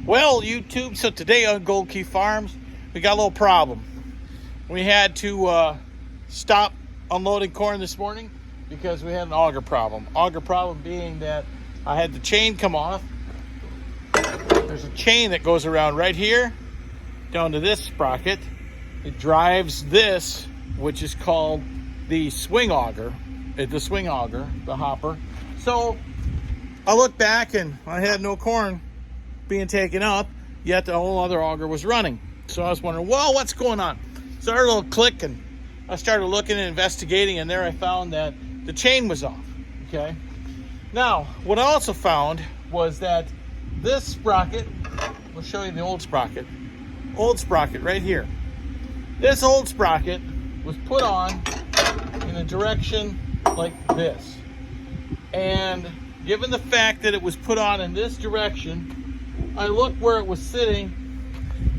Well, YouTube, so today on Gold Key Farms, we got a little problem. We had to stop unloading corn this morning because we had an auger problem. Auger problem being that I had the chain come off. There's a chain that goes around right here down to this sprocket. It drives this, which is called the swing auger, the hopper. So I looked back and I had no corn being taken up, yet the whole other auger was running. So I was wondering, well, what's going on? So I heard a little click and I started looking and investigating, and there I found that the chain was off. Okay. Now, what I also found was that this sprocket, we'll show you the old sprocket right here. This old sprocket was put on in a direction like this. And given the fact that it was put on in this direction, I look where it was sitting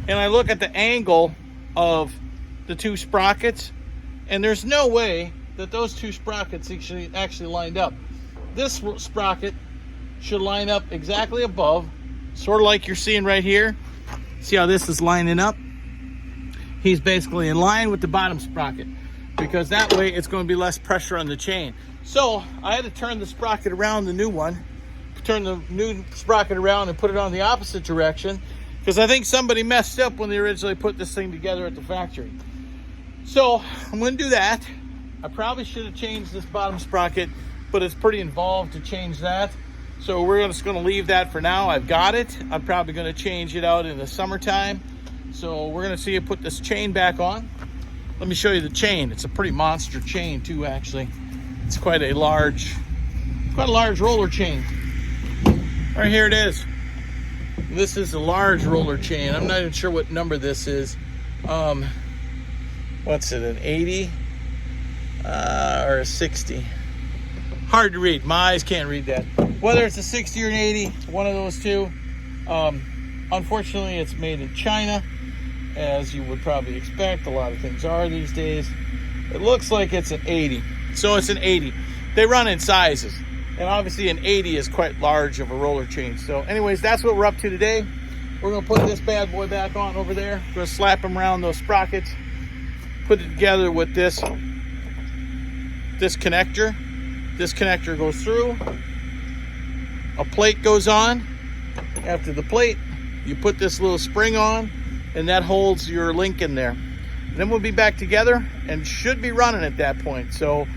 and I look at the angle of the two sprockets, and there's no way that those two sprockets actually lined up. This sprocket should line up exactly above, sort of like you're seeing right here. See how this is lining up? He's basically in line with the bottom sprocket, because that way it's going to be less pressure on the chain. So I had to turn the sprocket around, the new one, turn the new sprocket around and put it on the opposite direction, because I think somebody messed up when they originally put this thing together at the factory. So I'm going to do that. I probably should have changed this bottom sprocket, but it's pretty involved to change that. So we're just going to leave that for now. I've got it. I'm probably going to change it out in the summertime. So we're going to see you put this chain back on. Let me show you the chain. It's a pretty monster chain too, actually. It's quite a large roller chain. Right here it is. This is a large roller chain. I'm not even sure what number this is. What's it, an 80 or a 60? Hard to read. My eyes can't read that. Whether it's a 60 or an 80, one of those two. Unfortunately, it's made in China, as you would probably expect. A lot of things are these days. It looks like it's an 80. So it's an 80. They run in sizes. And obviously an 80 is quite large of a roller chain. So anyways, that's what we're up to today. We're going to put this bad boy back on over there. We're going to slap them around those sprockets. Put it together with this connector. This connector goes through. A plate goes on. After the plate, you put this little spring on, and that holds your link in there. And then we'll be back together and should be running at that point. So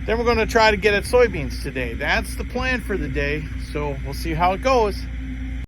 then we're going to try to get at soybeans today. That's the plan for the day. So we'll see how it goes.